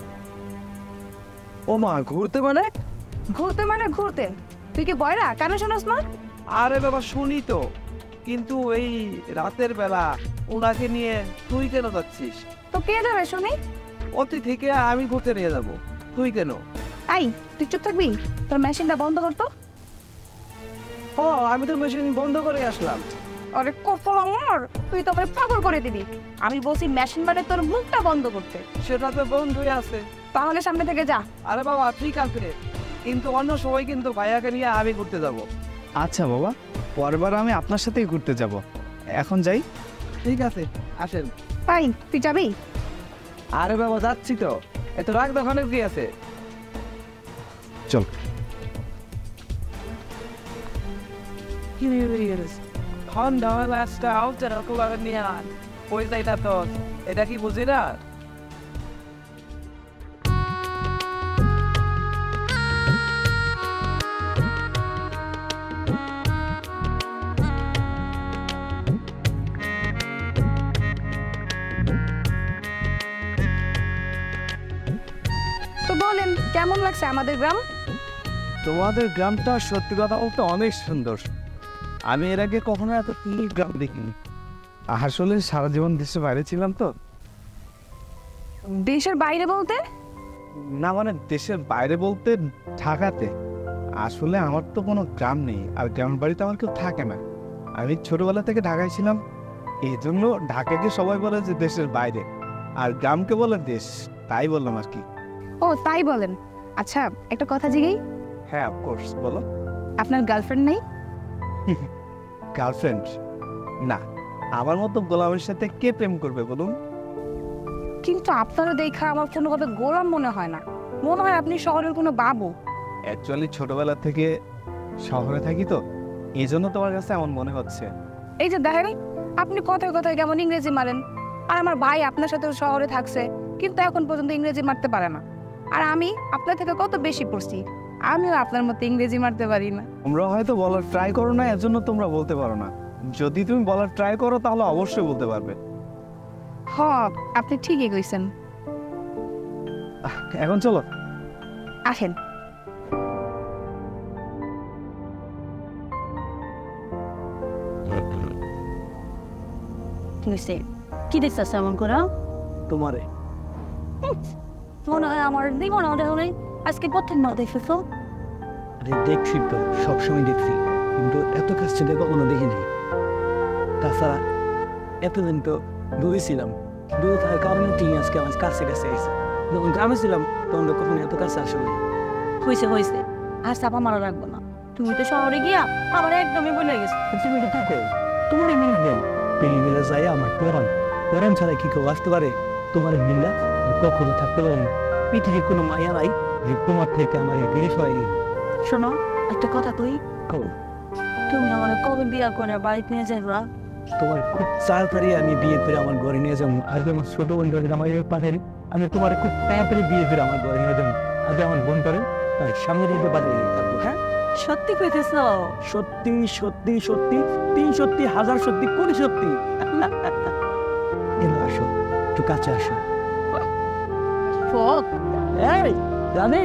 [SPEAKER 5] ও মা, ঘুরতে মানে?
[SPEAKER 4] ঘুরতে মানে ঘুরতে। তুই কি বয়রা, কেন শোনাস না?
[SPEAKER 5] আরে বাবা শুনি তো, কিন্তু এই রাতের বেলা ওনাকে নিয়ে তুই কেন যাচ্ছিস?
[SPEAKER 4] তো কে যাবে শুনি?
[SPEAKER 5] অতি থেকে আমি ঘুরতে নিয়ে যাব, তুই কেন?
[SPEAKER 4] আই তুই চুপ থাকবি, তোর মেশিনটা বন্ধ করতো।
[SPEAKER 5] ও আমি তো মেশিন বন্ধ করে আসলাম।
[SPEAKER 4] আরে কপাল আমার, তুই তো আমাকে পাগল করে দিবি। আমি বলছি মেশিন মানে তোর মুখটা বন্ধ করতে।
[SPEAKER 5] সেটা তো বন্ধুই আছে।
[SPEAKER 4] তাহলে সামনে থেকে যা।
[SPEAKER 5] আরে বাবা ঠিক আছে, কিন্তু অন্য সময় কিন্তু ভাইয়াকে নিয়ে আমি ঘুরতে যাব।
[SPEAKER 2] আচ্ছা বাবা, পরবার আমি আপনার সাথেই ঘুরতে যাব, এখন যাই।
[SPEAKER 5] ঠিক আছে আসেন।
[SPEAKER 4] তাই তুই যাবি?
[SPEAKER 5] আরে বাবা যাচ্ছি তো, এত রাগ দেখানোর কি আছে?
[SPEAKER 2] চল।
[SPEAKER 5] Honda last out and I'll go out neon. Boys like that though. এটা কি বুঝি না?
[SPEAKER 4] তো বলেন কেমন লাগছে আমাদের গ্রাম?
[SPEAKER 2] তোমাদের গ্রামটা সত্যি কথা বলতে অনেক সুন্দর। আমি এর আগে কখনো এত সুন্দর গ্রাম দেখিনি। আসলে সারা জীবন দেশের বাইরে ছিলাম তো।
[SPEAKER 4] দেশের বাইরে বলতে?
[SPEAKER 2] না মানে দেশের বাইরে বলতে ঢাকাতে। আসলে আমার তো কোনো গ্রাম নেই, আর গ্রামের বাড়িতে আমার কেউ থাকে না। আমি ছোটবেলা থেকে ঢাকায় ছিলাম, এই জন্য ঢাকাকে সবাই বলে যে দেশের বাইরে, আর গ্রামকে বলে দেশ, তাই বললাম আর কি।
[SPEAKER 4] ও তাই বলেন। আচ্ছা একটা কথা জিজ্ঞেস,
[SPEAKER 2] হ্যাঁ অফকোর্স, বলো।
[SPEAKER 4] আপনার গার্লফ্রেন্ড নেই?
[SPEAKER 2] গার্লফ্রেন্ড? না, আমার মতো গোলামের সাথে কে প্রেম করবে বলুন?
[SPEAKER 4] কিন্তু আপনারা দেখা আমার কোনো কথা গোলাম মনে হয় না, মনে হয় আপনি শহরের কোনো বাবু।
[SPEAKER 2] অ্যাকচুয়ালি ছোটবেলা থেকে শহরে থাকি তো, এই জন্য তোমার কাছে এমন মনে হচ্ছে।
[SPEAKER 4] এই যে দেখেন, আপনি কথায় কথায় কেমন ইংরেজি মারেন। আর আমার ভাই আপনার সাথে শহরে থাকছে, কিন্তু এখন পর্যন্ত ইংরেজি মারতে পারে না। আর আমি আপনার থেকে কত বেশি পড়ছি, আমিও আপনার মতো ইংরেজি মারতে পারি না।
[SPEAKER 2] তোমরা হয়তো বলার ট্রাই করো না, এর জন্য তোমরা বলতে পারো না। যদি তুমি বলার ট্রাই করো তাহলে অবশ্যই বলতে পারবে।
[SPEAKER 4] হ আপনি ঠিকই কইছেন।
[SPEAKER 2] এখন চলো।
[SPEAKER 4] আসেন।
[SPEAKER 6] কি দেখছিস এমন করে?
[SPEAKER 1] তোমারে
[SPEAKER 6] মনে হয় আমার মনে হয় আজকে প্রথম না দেখেছো।
[SPEAKER 1] আরে দেখছি তো, সবসময় দেখছি, কিন্তু এত কাছ থেকে কখনো দেখিনি। তাছাড়া এতদিন তো দূরে ছিলাম, দূরে থাকার কারণে তুমি আজকে আমার কাছে কাছে এসে। যখন গ্রামে ছিলাম তখন তো কখনো এত কাছে আসলে।
[SPEAKER 6] হয়েছে আর চাপা মারা রাখবো না। তুমি তো শহরে গিয়া আমার একদমই ভুলে গেছো।
[SPEAKER 1] তুমি এটা থাকো, তোমার মিলবেন পেলি মিলে যায় আমার পরাণ। পরাণ ছাড়া কি কেউ আসতে পারে? তোমার মিল্লা কখনো থাকতে পারে না। পৃথিবীর কোনো মায়া নাই যে তোমার থেকে আমার বিদেশ হয়নি।
[SPEAKER 6] শোনো একটা কথা কই, তুমি আমার কবে বিয়া করে বাড়িতে নিয়ে যাইবা?
[SPEAKER 1] তোমার খুব তাড়াতাড়ি আমি বিয়ে করে আমার ঘরে নিয়ে যাবো। আর আমার ছোট বোন করে আমার পাঠাই, আমি তোমার খুব তাড়াতাড়ি বিয়ে করে আমার ঘরে নিয়ে যাবো। আজ আমার বোন করে তাই সামনে দিতে পারি থাকবো। হ্যাঁ
[SPEAKER 6] সত্যি কইতেছ?
[SPEAKER 1] সত্যি সত্যি সত্যি, 3 সত্যি, 1000 সত্যি, কোটি সত্যি। এলো আসো, একটু কাছে আসো।
[SPEAKER 6] ফোক
[SPEAKER 1] এই জানি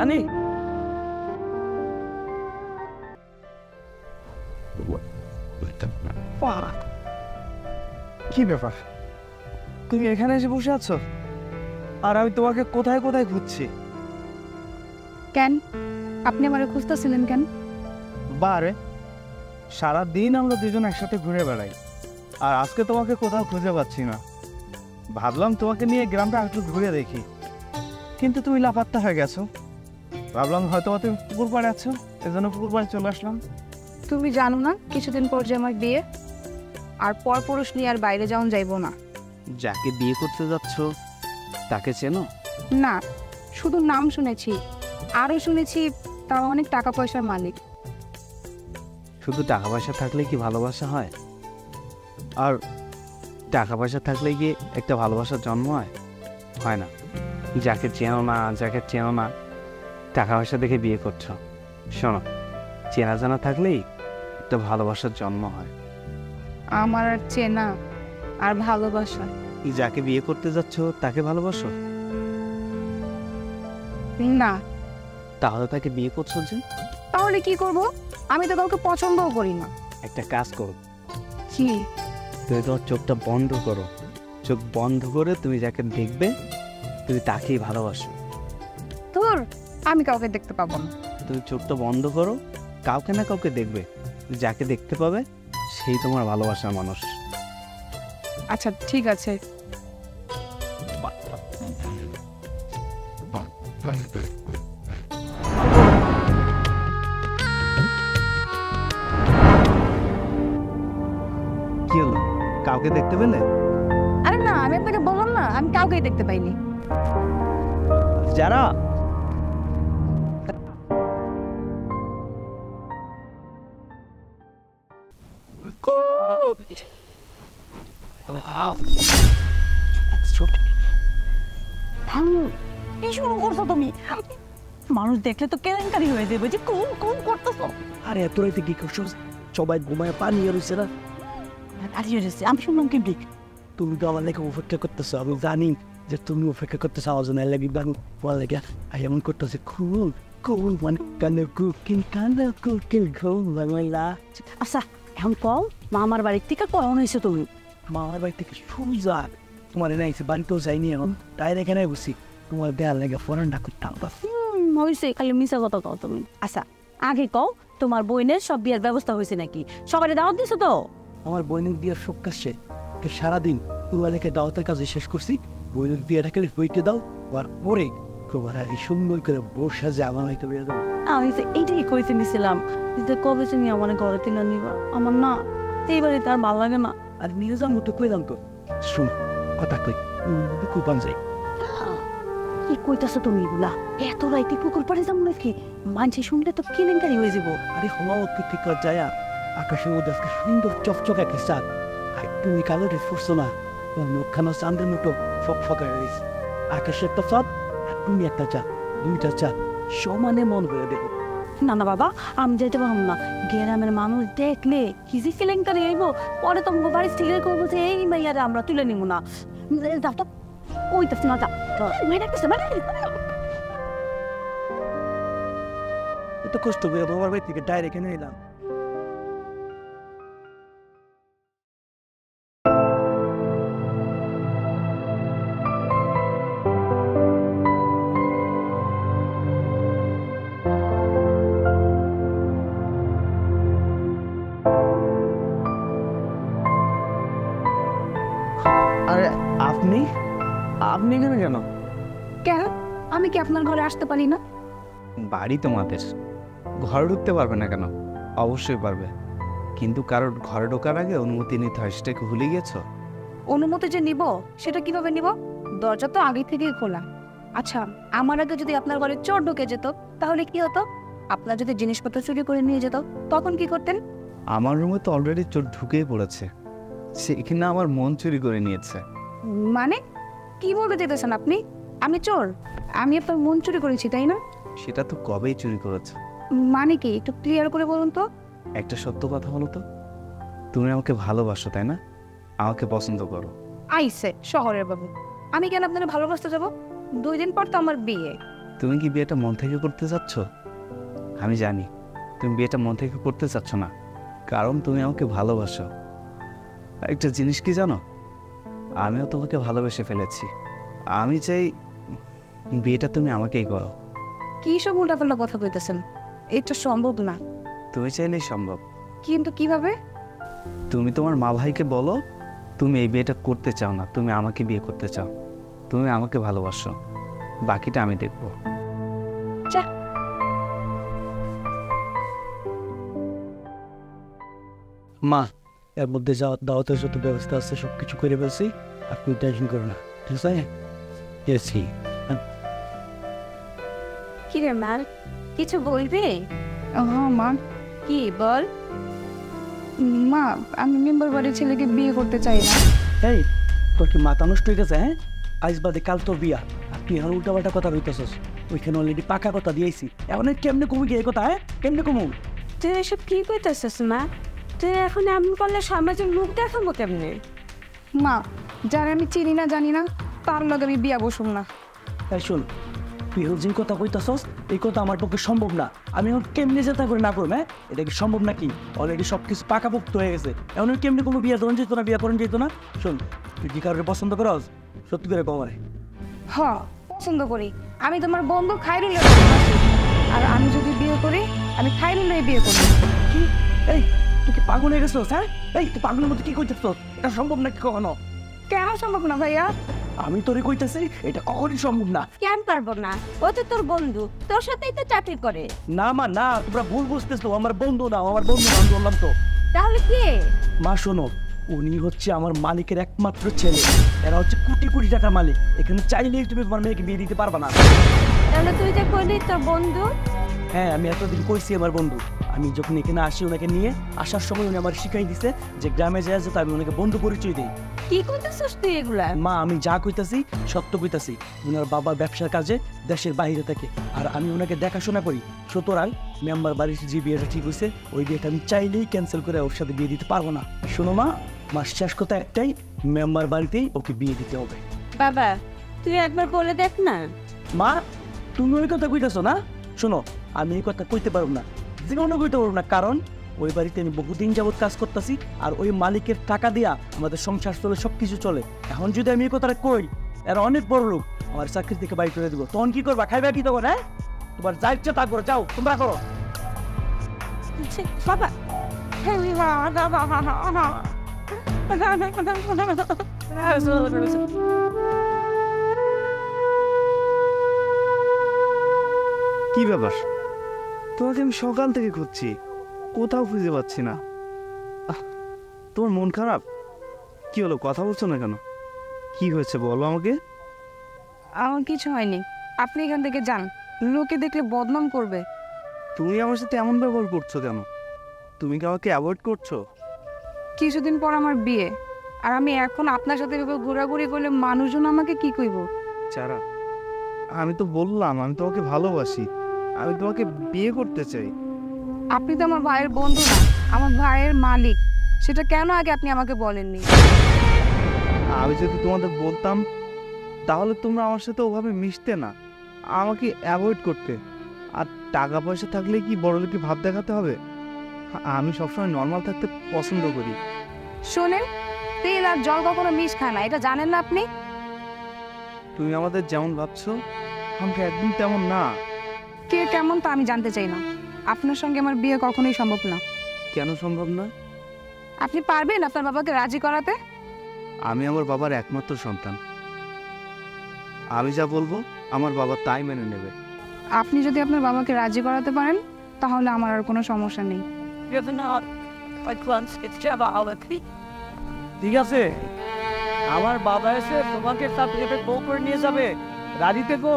[SPEAKER 1] আনি
[SPEAKER 2] কি ব্যাপার, তুমি এখানে এসে বসে আছো আর আমি তোমাকে কোথায় কোথায় খুঁজছি?
[SPEAKER 4] কেন আপনি আমারে খুঁজতেছিলেন কেন?
[SPEAKER 2] বারে সারাদিন আমরা দুজন একসাথে ঘুরে বেড়াই, আর আজকে তোমাকে কোথাও খুঁজে পাচ্ছি না। ভাবলাম তোমাকে নিয়ে গ্রামটা একটু ঘুরে দেখি, কিন্তু তুমি লাপাত্তা হয়ে গেছো। ভাবলাম হয়তো তুমি পুকুর পাড়ে আছো, এজন্য পুকুর পাড়ে চলে আসলাম।
[SPEAKER 4] তুমি জানো না কিছুদিন পর যে আমার বিয়ে, আর পর পুরুষ নিয়ে আর বাইরে যাওয়া যাইব না।
[SPEAKER 2] যাকে বিয়ে করতে যাচ্ছ তাকে চেনো?
[SPEAKER 4] না, শুধু নাম শুনেছি, আরও শুনেছি তারা অনেক টাকা পয়সার মালিক।
[SPEAKER 2] শুধু টাকা পয়সা থাকলে কি ভালোবাসা হয়? আর টাকা পয়সা থাকলে কি একটা ভালোবাসার জন্ম হয়? হয় না। যাকে চেনো না টাকা পয়সা দেখে বিয়ে করছো। শোনো, চেনা জানা থাকলেই একটা ভালোবাসার জন্ম হয়।
[SPEAKER 4] আমার আর চেনা আর ভালোবাসা।
[SPEAKER 2] যাকে বিয়ে করতে যাচ্ছ তাকে ভালোবাসো?
[SPEAKER 4] না।
[SPEAKER 2] তাহলে তাকে বিয়ে করছো যে?
[SPEAKER 4] তাহলে কি করব? আমি তো কাউকে পছন্দও করি না।
[SPEAKER 2] একটা কাজ করো,
[SPEAKER 4] কি?
[SPEAKER 2] তুমি তোমার চোখটা বন্ধ করো। চোখ বন্ধ করে তুমি যাকে দেখবে তুমি তাকেই ভালোবাসো।
[SPEAKER 4] তোর আমি কাউকে দেখতে পাবো না।
[SPEAKER 2] তুমি চোখটা বন্ধ করো, কাউকে না কাউকে দেখবে, যাকে দেখতে পাবে সেই তোমার ভালোবাসার মানুষ।
[SPEAKER 4] আচ্ছা ঠিক আছে।
[SPEAKER 2] কি হলো, কাউকে দেখতে পেলে?
[SPEAKER 4] আরে না, আমি আপনাকে বললাম না আমি কাউকেই দেখতে পাইনি।
[SPEAKER 2] যারা
[SPEAKER 6] কি শুরু করছো তুমি? মানুষ দেখলে তো কেলেঙ্কারি হয়ে যাবে যে কোন কোন করতেছো।
[SPEAKER 1] আরে এত রাইতে কি করছো? সবাই ঘুমায় পানি রয়েছে না।
[SPEAKER 6] আমি শুনলাম কি ঠিক।
[SPEAKER 1] তুমি তো আমার লেগে অপেক্ষা করতেছো, আমি জানি যে তুমি অপেক্ষা করতেছো আমার জন্য। লেগে বলার লেগে আর এমন করতেছে খুল খুল মানে কানে কুকিল ঘুম বাংলা।
[SPEAKER 6] আচ্ছা এখন কও, মামার বাড়ির থেকে কখন হয়েছে তুমি?
[SPEAKER 1] মামার বাড়ি থেকে সুজা তোমার এনে আইসে, বাড়িতেও যাইনি এখন, তাই এখানে বসি তোমার দেয়ার লেগে ফোরান ডাকুর টানবা।
[SPEAKER 6] হয়েছে, খালি মিশা কথা কও তুমি। আচ্ছা আগে কও, তোমার বোনের সব বিয়ের ব্যবস্থা হয়েছে নাকি? সবাই দাওয়াত দিছো তো?
[SPEAKER 1] আমার বোনের বিয়ের শোক কাশে সারাদিন তোমার লেগে দাওয়াতের কাজে শেষ করছি। বোনের বিয়েটাকে বইতে দাও, আর পরে তোমার আর সুন্দর করে বসে যে আমার হয়তো বিয়ে দেবো।
[SPEAKER 6] আমি তো এইটাই কইতে নিছিলাম যে কবে তুমি আমার ঘরে তিন নিবা। আমার না এই বাড়িতে আর ভালো লাগে না।
[SPEAKER 1] আর নিয়ে যাম তো কইলাম তো, শুন কথা কই কুপান যাই।
[SPEAKER 6] কি কইতাছো তুমি এগুলা? এত রাইতে পুকুর পাড়ে যাবো নাকি? মানুষে শুনলে তো কেলেঙ্কারি হয়ে যাবো।
[SPEAKER 1] আরে হওয়া ঠিক যায়, আকাশের মধ্যে আজকে সুন্দর চকচক একটা চাঁদ। আর তুমি কালো রে ফুটছো না, তোমার মুখখানা চাঁদের মতো ফকফকা রয়েছে। আকাশে একটা চাঁদ আর তুমি একটা চাঁদ, দুইটা চাঁদ সমানে মন করে দেখো।
[SPEAKER 6] না না বাবা, আমি যেতে পারবো না। গ্রামের মানুষ দেখলে কি যে কেলেঙ্কারি হইব, পরে তোমাকে বাড়ি থেকে করবো যে এই মাইয়ারে আমরা তুলে নিব না। যাও তো, কইতাছি না, যা
[SPEAKER 1] এত কষ্ট করে বাবার বাড়ি থেকে ডাইরেক্ট এনে এলাম।
[SPEAKER 2] আরে আপনি আপনি এখানে কেন?
[SPEAKER 4] কেন? আমি কি আপনার ঘরে আসতে পারি না?
[SPEAKER 2] বাড়ি তোমাদের, ঘরে ঢুকতে পারবে না কেন? অবশ্যই পারবে, কিন্তু কারোর ঘরে ঢোকার আগে অনুমতি নিতে হয়, সেটাকে ভুলে গেছো?
[SPEAKER 4] অনুমতি যে নিব সেটা কিভাবে নিব? দরজা তো আগে থেকেই খোলা। আচ্ছা আমার আগে যদি আপনার ঘরে চোর ঢুকে যেত তাহলে কি হতো? আপনার যদি জিনিসপত্র চুরি করে নিয়ে যেত তখন কি করতেন?
[SPEAKER 2] আমার রুমে তো অলরেডি চোর ঢুকেই পড়েছে, সে এখানে আমার মন চুরি করে নিয়েছে।
[SPEAKER 4] মানে কি বলতে চাইতেছেন আপনি? আমি চোর? আমি আপনার মন চুরি করেছি তাই না?
[SPEAKER 2] সেটা তো কবেই চুরি করেছে।
[SPEAKER 4] মানে কি একটু ক্লিয়ার করে বলুন তো।
[SPEAKER 2] একটা সত্য কথা বলো তো, তুমি আমাকে ভালোবাসো তাই না? আমাকে পছন্দ করো।
[SPEAKER 4] আইসে শহরের বাবু, আমি কেন আপনার ভালোবাসতে যাব? 2 দিন পর তো আমার বিয়ে।
[SPEAKER 2] তুমি কি বিয়েটা মন থেকে করতে চাচ্ছ? আমি জানি তুমি বিয়েটা মন থেকে করতে চাচ্ছ না, কারণ তুমি আমাকে ভালোবাসো। একটা জিনিস কি জানো, আমিও তোমাকে ভালোবেসে ফেলেছি। আমি চাই বিয়েটা তুমি আমাকেই করো।
[SPEAKER 4] কি সব উল্টাপাল্টা কথা কইতেছেন? এটা সম্ভব না।
[SPEAKER 2] তুমি চাইলেই সম্ভব।
[SPEAKER 4] কিন্তু কিভাবে?
[SPEAKER 2] তুমি তোমার মা ভাইকে বলো তুমি এই বিয়েটা করতে চাও না, তুমি আমাকে বিয়ে করতে চাও, তুমি আমাকে ভালোবাসো, বাকিটা আমি দেখবো।
[SPEAKER 1] মা, এর মধ্যে দাওয়াতের যত ব্যবস্থা আছে সব কিছু করে ফেলছি, আর তুমি টেনশন করো না, ঠিক আছে? এসি
[SPEAKER 3] কি রে মা, কিছু বলবি?
[SPEAKER 4] হ্যাঁ মা।
[SPEAKER 3] কি বল?
[SPEAKER 4] মা, আমি মেম্বার বাড়ির ছেলেকে বিয়ে করতে চাই না।
[SPEAKER 1] এই, তোর কি মাথা নষ্ট হয়ে গেছে? হ্যাঁ, আজ বাদে কাল তোর বিয়া, আর তুই এখন উল্টাপাল্টা কথা কইতেছস। ওইখানে অলরেডি পাকা কথা দিয়েছি, এখন কেমনে কমু গিয়ে কথা? হ্যাঁ, কেমনে কমু?
[SPEAKER 3] তুই এসব কি কইতেছিস মা? তুই এখন এমন করলে সমাজের মুখ দেখাবো কেমনে?
[SPEAKER 4] মা, যারা আমি চিনি না জানি না তার লগে আমি বিয়া বসুম না।
[SPEAKER 1] তাই শোন, তুই যে কথা কইতাছস এই কথা আমার পক্ষে সম্ভব না। আমি এখন কেমনে যেটা করে না করবো? হ্যাঁ, এটা কি সম্ভব নাকি? অলরেডি সব কিছু পাকাপোক্ত হয়ে গেছে, এখন কেমনে কোনো বিয়া ধরন যেত না, বিয়া করেন যেত না? শোন, তুই কি কারোর পছন্দ করস? সত্যি করে কমারে।
[SPEAKER 4] হ্যাঁ, পছন্দ করি। আমি তোমার বন্ধু খাইরুলের ভালোবাসি, আর আমি যদি বিয়ে করি আমি খাইরুলের বিয়ে করি।
[SPEAKER 1] কি? এই, তুই কি পাগল হয়ে গেছিস? হ্যাঁ, এই তুই পাগলের মতো কি কইতেছস? এটা সম্ভব নাকি কখনো?
[SPEAKER 4] কেন সম্ভব না ভাইয়া?
[SPEAKER 1] আমি তোরে কইতেছি এটা কখনই সম্ভব না।
[SPEAKER 3] কেন পারবো না? ও তো তোর বন্ধু, তোর সাথেই তো চাকরি করে।
[SPEAKER 1] না মা, না, তোমরা ভুল বুঝতেছো। আমার বন্ধু না, আমার বন্ধু না, আমি বললাম তো।
[SPEAKER 3] তাহলে কে?
[SPEAKER 1] মা শোনো, উনি হচ্ছে আমার মালিকের একমাত্র ছেলে। এরা হচ্ছে কোটি কোটি টাকার মালিক। এখানে চাইলেই তুমি তোমার মেয়েকে বিয়ে দিতে পারবা না।
[SPEAKER 3] তাহলে তুই যে কইলি তোর বন্ধু?
[SPEAKER 1] হ্যাঁ, আমি এতদিন কইছি আমার বন্ধু। আমি যখন এখানে আসি ওনাকে নিয়ে আসার সময় উনি আমার শিখাই দিছে যে গ্রামে যায় যেতে আমি ওনাকে বন্ধু পরিচয় দিই।
[SPEAKER 3] কি কইতেছিস তুই এগুলা?
[SPEAKER 1] মা, আমি যা কইতাছি সত্য কইতাছি। ওনার বাবা ব্যবসার কাজে দেশের বাইরে থাকে, আর আমি ওনাকে দেখাশোনা করি। সুতরাং মেম্বার বাড়ির যে বিয়েটা ঠিক হয়েছে ওই বিয়েটা আমি চাইলেই ক্যান্সেল করে ওর সাথে বিয়ে দিতে পারবো না। শোনো মা, আমার শেষ কথা একটাই, মেম্বার বাড়িতেই ওকে বিয়ে দিতে হবে।
[SPEAKER 3] বাবা, তুই একবার বলে দেখ না।
[SPEAKER 1] মা, তুমি ওই কথা কইতেছো না? শোনো, আমি এই কথা কইতে পারবো না, জীবনে কইতে পারবো না, কারণ ওই বাড়িতে আমি বহুদিন যাবৎ কাজ করতেছি, আর ওই মালিকের টাকা দিয়া আমাদের সংসার চলে, সব কিছু চলে। এখন যদি আমি এই কথাটা কই, এরা অনেক বড় লোক, আমার চাকরি থেকে বাড়ি করে দিব, তখন কি করবা? খাইবা কি তখন? হ্যাঁ, তোমার যা ইচ্ছা তা করো, যাও তোমরা করো।
[SPEAKER 3] বাবা,
[SPEAKER 2] কি ব্যাপার? তোমাকে আমি সকাল থেকে খুঁজছি, কোথাও খুঁজে পাচ্ছি না। তোমার মন খারাপ? কি হলো, কথা বলছো না কেন? কি হয়েছে বলো আমাকে।
[SPEAKER 4] আমার কিছু হয়নি, আপনি এখান থেকে যান, লোকে দেখলে বদনাম করবে।
[SPEAKER 2] তুমি আমার সাথে এমন ব্যবহার করছো কেন? তুমি কি আমাকে অ্যাভয়েড করছো?
[SPEAKER 4] কিছুদিন পর আমার বিয়ে, আর আমি এখন আপনার সাথে এভাবে ঘোরাঘুরি করলে মানুষজন আমাকে কি কইব?
[SPEAKER 2] চারা, আমি তো বললাম আমি তোমাকে ভালোবাসি, আমি তোমাকে বিয়ে করতে চাই।
[SPEAKER 4] আপনি তো আমার ভাইয়ের বন্ধু না, আমার ভাইয়ের মালিক। সেটা কেন আগে আপনি আমাকে বলেননি?
[SPEAKER 2] আমি যদি তোমাদের বলতাম তাহলে তোমরা আমার সাথে ওভাবে মিশতে না, আমাকে অ্যাভয়েড করতে। আর টাকা পয়সা থাকলে কি বড়লোকি ভাব দেখাতে হবে? আমি সবসময় নর্মাল থাকতে পছন্দ করি।
[SPEAKER 4] শোনেন, তেল আর জল কখনো মিশ খায় না, এটা জানেন না আপনি?
[SPEAKER 2] তুমি আমাদের যেমন ভাবছো আমাকে একদম তেমন না।
[SPEAKER 4] কে কেমন তা আমি জানতে চাই না। আপনার সঙ্গে আমার বিয়ে কখনোই সম্ভব না।
[SPEAKER 2] কেন সম্ভব না?
[SPEAKER 4] আপনি পারবেন আপনার বাবাকে রাজি করাতে?
[SPEAKER 2] আমি আমার বাবার একমাত্র সন্তান, আমি যা বলবো আমার বাবা তাই মেনে নেবে।
[SPEAKER 4] আপনি যদি আপনার বাবাকে রাজি করাতে পারেন তাহলে আমার আর কোনো সমস্যা নেই।
[SPEAKER 5] ঠিক আছে, আমার বাবা এসে তোমাকে সাথে বউ করে নিয়ে যাবে, রাজি থেকো।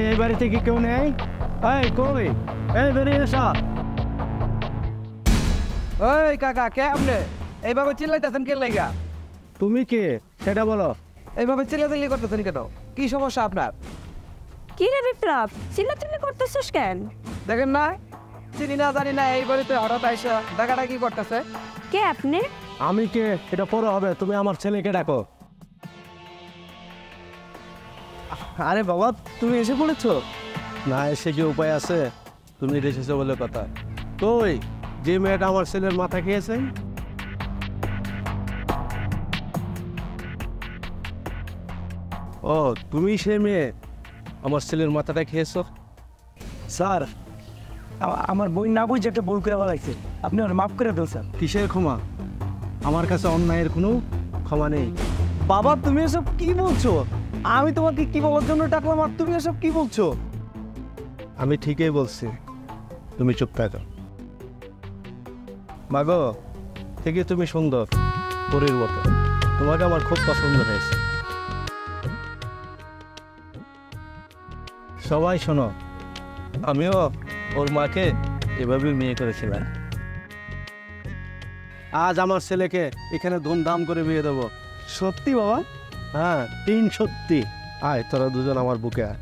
[SPEAKER 5] এই বাড়িতে কি কেউ নেই? এই কই, এই বেরিয়ে এসো। ওই কাকা, কে আপনি? এইভাবে চিল্লাইতেছেন কে লাগা? তুমি কে সেটা বলো। এইভাবে চিল্লাচিল্লি করতেছেন কেন? কি সমস্যা আপনার?
[SPEAKER 3] কি রে বিপ্লব, চিল্লাচিল্লি করতেছিস কেন?
[SPEAKER 5] দেখেন না, চিনি না জানি না, এই বাড়িতে হঠাৎ আইসা ডাকাটা কি করতেছে?
[SPEAKER 3] কে আপনি?
[SPEAKER 5] আমি কে এটা পরে হবে, তুমি আমার ছেলেকে ডাকো। আরে বাবা, তুমি এসে পড়েছো? না এসে কি উপায় আছে? তুমি এসেছো বলে কথা। কই যে মেয়েটা আমার ছেলের মাথা খেয়েছে? ও তুমি সে মেয়ে আমার ছেলের মাথাটা খেয়েছো?
[SPEAKER 1] স্যার আমার বই না বুঝে একটা ভুল করে লাগছে, আপনি ওরা মাফ করে দেন স্যার।
[SPEAKER 5] কিসের ক্ষমা? আমার কাছে অন্যায়ের কোনো ক্ষমা নেই।
[SPEAKER 2] বাবা তুমি এসব কি বলছো? আমি তোমাকে কি বলার জন্য ডাকলাম আর তুমি এসব কি বলছো?
[SPEAKER 5] আমি ঠিকই বলছি, তুমি চুপ থাকো। মাগো, ঠিকই তুমি সুন্দর, পরীর মতো। তোমাকে আমার খুব পছন্দ হয়েছে। সবাই শোনো, আমিও ওর মাকে এভাবে বিয়ে করেছিলাম। আজ আমার ছেলেকে এখানে ধুমধাম করে বিয়ে দেবো।
[SPEAKER 2] সত্যি বাবা?
[SPEAKER 5] হ্যাঁ, 3 সত্যি। আয় তোরা দুজন আমার বুকে আয়।